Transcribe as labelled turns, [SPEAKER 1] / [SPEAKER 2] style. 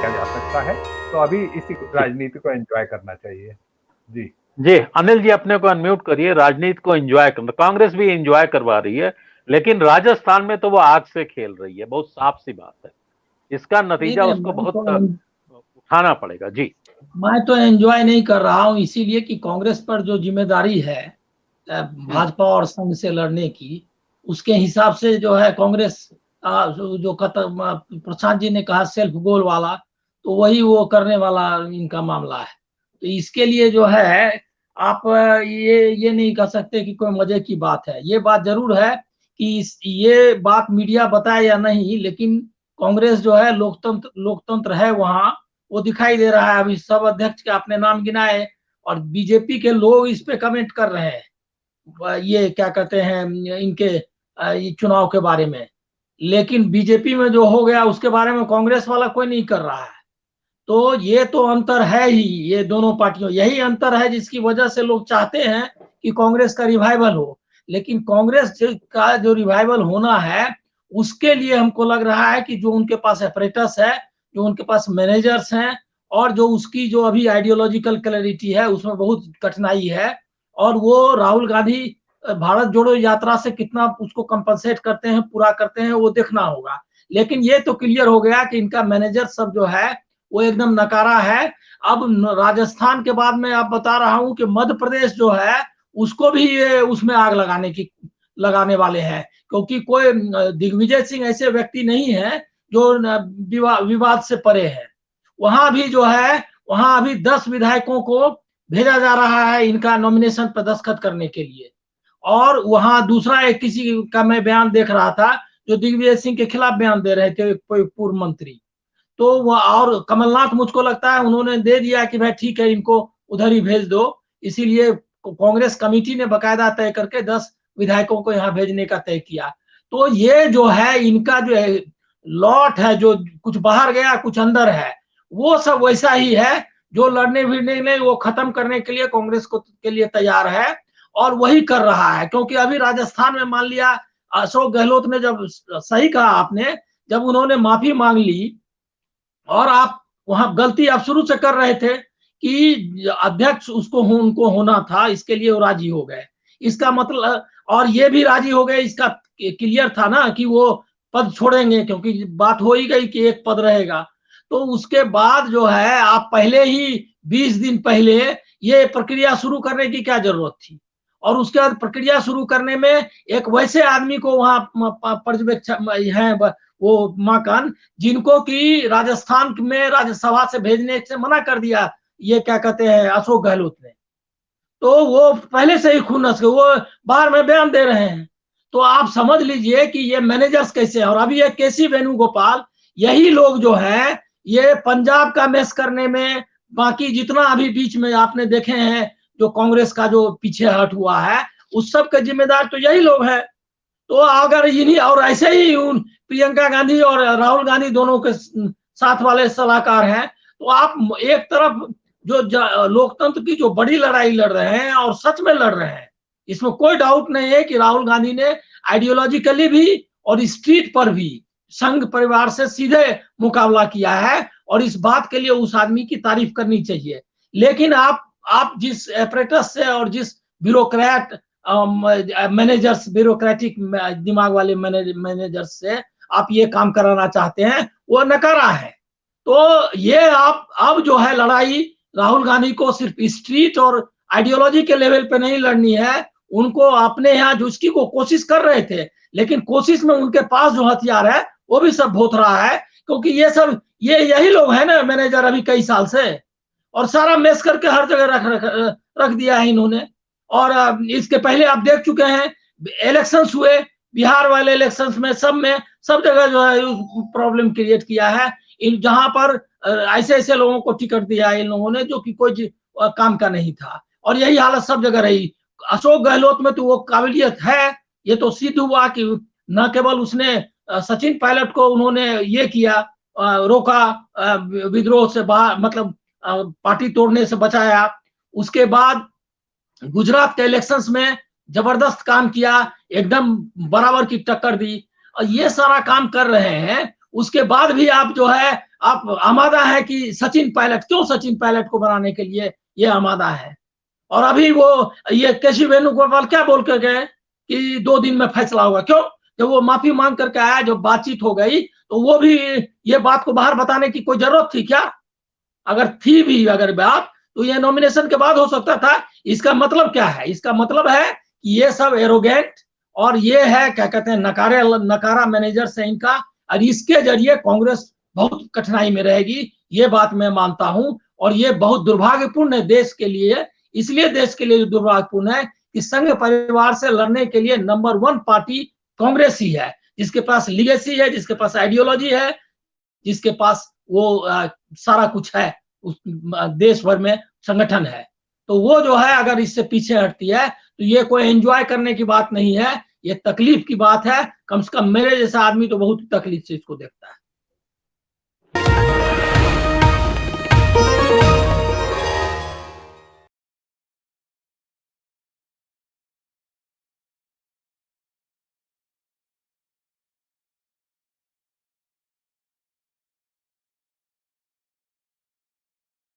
[SPEAKER 1] किया जा सकता है। तो अभी इसी राजनीति को एंजॉय करना चाहिए। जी
[SPEAKER 2] जी अनिल जी, अपने को अनम्यूट करिए। राजनीति को एंजॉय करना, कांग्रेस भी एंजॉय करवा रही है, लेकिन राजस्थान में तो वो आग से खेल रही है, बहुत साफ सी बात है। इसका
[SPEAKER 3] नहीं
[SPEAKER 2] नतीजा
[SPEAKER 3] नहीं,
[SPEAKER 2] उसको बहुत उठाना पड़ेगा। जी
[SPEAKER 3] मैं तो एंजॉय नहीं कर रहा हूं, इसीलिए कि कांग्रेस पर जो जिम्मेदारी है भाजपा और संघ से लड़ने की, उसके हिसाब से जो है कांग्रेस जो प्रशांत जी ने कहा सेल्फ गोल वाला, तो वही वो करने वाला इनका मामला है। तो इसके लिए जो है आप ये नहीं कह सकते कि कोई मजे की बात है। ये बात जरूर है कि ये बात मीडिया बताए या नहीं, लेकिन कांग्रेस जो है लोकतंत्र है वहां, वो दिखाई दे रहा है। अभी सब अध्यक्ष के आपने नाम गिनाए, और बीजेपी के लोग इस पे कमेंट कर रहे हैं, ये क्या कहते हैं इनके ये चुनाव के बारे में। लेकिन बीजेपी में जो हो गया उसके बारे में कांग्रेस वाला कोई नहीं कर रहा है। तो ये तो अंतर है ही, ये दोनों पार्टियों, यही अंतर है जिसकी वजह से लोग चाहते हैं कि कांग्रेस का रिवाइवल हो। लेकिन कांग्रेस का जो रिवाइवल होना है, उसके लिए हमको लग रहा है कि जो उनके पास एपरेटस है, जो उनके पास मैनेजर्स हैं, और जो उसकी जो अभी आइडियोलॉजिकल क्लैरिटी है, उसमें बहुत कठिनाई है। और वो राहुल गांधी भारत जोड़ो यात्रा से कितना उसको कंपनसेट करते हैं, पूरा करते हैं, वो देखना होगा। लेकिन ये तो क्लियर हो गया कि इनका मैनेजर सब जो है वो एकदम नकारा है। अब राजस्थान के बाद मैं आप बता रहा हूं कि मध्य प्रदेश जो है उसको भी ये उसमें आग लगाने वाले हैं, क्योंकि कोई दिग्विजय सिंह ऐसे व्यक्ति नहीं है जो विवाद से परे है। वहां भी जो है, वहां अभी 10 विधायकों को भेजा जा रहा है इनका नॉमिनेशन पर दस्तखत करने के लिए। और वहां दूसरा एक किसी का मैं बयान देख रहा था जो दिग्विजय सिंह के खिलाफ बयान दे रहे थे, कोई पूर्व मंत्री। तो वो और कमलनाथ मुझको लगता है उन्होंने दे दिया कि भाई ठीक है इनको उधर ही भेज दो। इसीलिए कांग्रेस कमेटी ने बकायदा तय करके 10 विधायकों को यहाँ भेजने का तय किया। तो ये जो है इनका जो है लॉट है, जो कुछ बाहर गया कुछ अंदर है, वो सब वैसा ही है। जो लड़ने भिड़ने में वो खत्म करने के लिए कांग्रेस को के लिए तैयार है, और वही कर रहा है। क्योंकि अभी राजस्थान में मान लिया अशोक गहलोत ने, जब सही कहा आपने, जब उन्होंने माफी मांग ली, और आप वहां गलती आप शुरू से कर रहे थे कि अध्यक्ष उनको होना था, इसके लिए वो राजी हो गए। इसका मतलब, और ये भी राजी हो गए, इसका क्लियर था ना कि वो पद छोड़ेंगे, क्योंकि बात हो ही गई कि एक पद रहेगा। तो उसके बाद जो है आप पहले ही 20 दिन पहले ये प्रक्रिया शुरू करने की क्या जरूरत थी? और उसके बाद प्रक्रिया शुरू करने में एक वैसे आदमी को वहां पर्यवेक्षक है, वो माकन, जिनको कि राजस्थान में राज्यसभा से भेजने से मना कर दिया, ये क्या कहते हैं अशोक गहलोत ने। तो वो पहले से ही खुन्नस के वो बाहर में बयान दे रहे हैं। तो आप समझ लीजिए कि ये मैनेजर्स कैसे हैं। और अभी ये केसी वेणुगोपाल, यही लोग जो है ये पंजाब का मैस करने में, बाकी जितना अभी बीच में आपने देखे हैं जो कांग्रेस का जो पीछे हट हुआ है, उस सब के जिम्मेदार तो यही लोग हैं। तो अगर इन्हीं, और ऐसे ही उन प्रियंका गांधी और राहुल गांधी दोनों के साथ वाले सलाहकार हैं, तो आप एक तरफ जो लोकतंत्र की जो बड़ी लड़ाई लड़ रहे हैं, और सच में लड़ रहे हैं, इसमें कोई डाउट नहीं है कि राहुल गांधी ने आइडियोलॉजिकली भी और स्ट्रीट पर भी संघ परिवार से सीधे मुकाबला किया है, और इस बात के लिए उस आदमी की तारीफ करनी चाहिए। लेकिन आप जिस एपरेटस से और जिस ब्यूरोक्रेट मैनेजर्स, ब्यूरोक्रेटिक दिमाग वाले मैनेजर्स से आप ये काम कराना चाहते हैं, वो नकारा है। तो ये आप अब जो है लड़ाई राहुल गांधी को सिर्फ स्ट्रीट और आइडियोलॉजी के लेवल पे नहीं लड़नी है, उनको अपने यहाँ जो उसकी को कोशिश कर रहे थे, लेकिन कोशिश में उनके पास जो हथियार है वो भी सब भोत रहा है। क्योंकि ये सब यही लोग हैं ना मैनेजर अभी कई साल से, और सारा मेस करके हर जगह रख दिया है इन्होंने। और इसके पहले आप देख चुके हैं इलेक्शंस हुए, बिहार वाले इलेक्शंस में सब जगह जो है प्रॉब्लम क्रिएट किया है। इन जहां पर ऐसे ऐसे लोगों को टिकट दिया इन लोगों ने जो कि कोई काम का नहीं था, और यही हालत सब जगह रही। अशोक गहलोत में तो वो काबिलियत है, ये तो सिद्ध हुआ कि न केवल उसने सचिन पायलट को उन्होंने ये किया, रोका, विद्रोह से बाहर, मतलब पार्टी तोड़ने से बचाया। उसके बाद गुजरात के इलेक्शंस में जबरदस्त काम किया, एकदम बराबर की टक्कर दी, और ये सारा काम कर रहे हैं। उसके बाद भी आप जो है आप आमादा है कि सचिन पायलट, क्यों सचिन पायलट को बनाने के लिए ये आमादा है। और अभी वो ये केसी वेणुगोपाल क्या बोल के गए कि 2 दिन में फैसला होगा, क्यों? जब वो माफी मांग करके आया, जब बातचीत हो गई, तो वो भी ये बात को बाहर बताने की कोई जरूरत थी क्या? अगर थी भी अगर बात, तो ये नॉमिनेशन के बाद हो सकता था। इसका मतलब क्या है? इसका मतलब है कि ये सब एरोगेंट और ये है क्या कहते हैं नकारा मैनेजर से इनका, और इसके जरिए कांग्रेस बहुत कठिनाई में रहेगी, ये बात मैं मानता हूं। और ये बहुत दुर्भाग्यपूर्ण है देश के लिए, इसलिए देश के लिए दुर्भाग्यपूर्ण है कि संघ परिवार से लड़ने के लिए नंबर 1 पार्टी कांग्रेस ही है, जिसके पास लीगेसी है, जिसके पास आइडियोलॉजी है, जिसके पास वो सारा कुछ है, उस देश भर में संगठन है। तो वो जो है अगर इससे पीछे हटती है तो ये कोई एंजॉय करने की बात नहीं है, ये तकलीफ की बात है। कम से कम मेरे जैसा आदमी तो बहुत तकलीफ से इसको देखता है।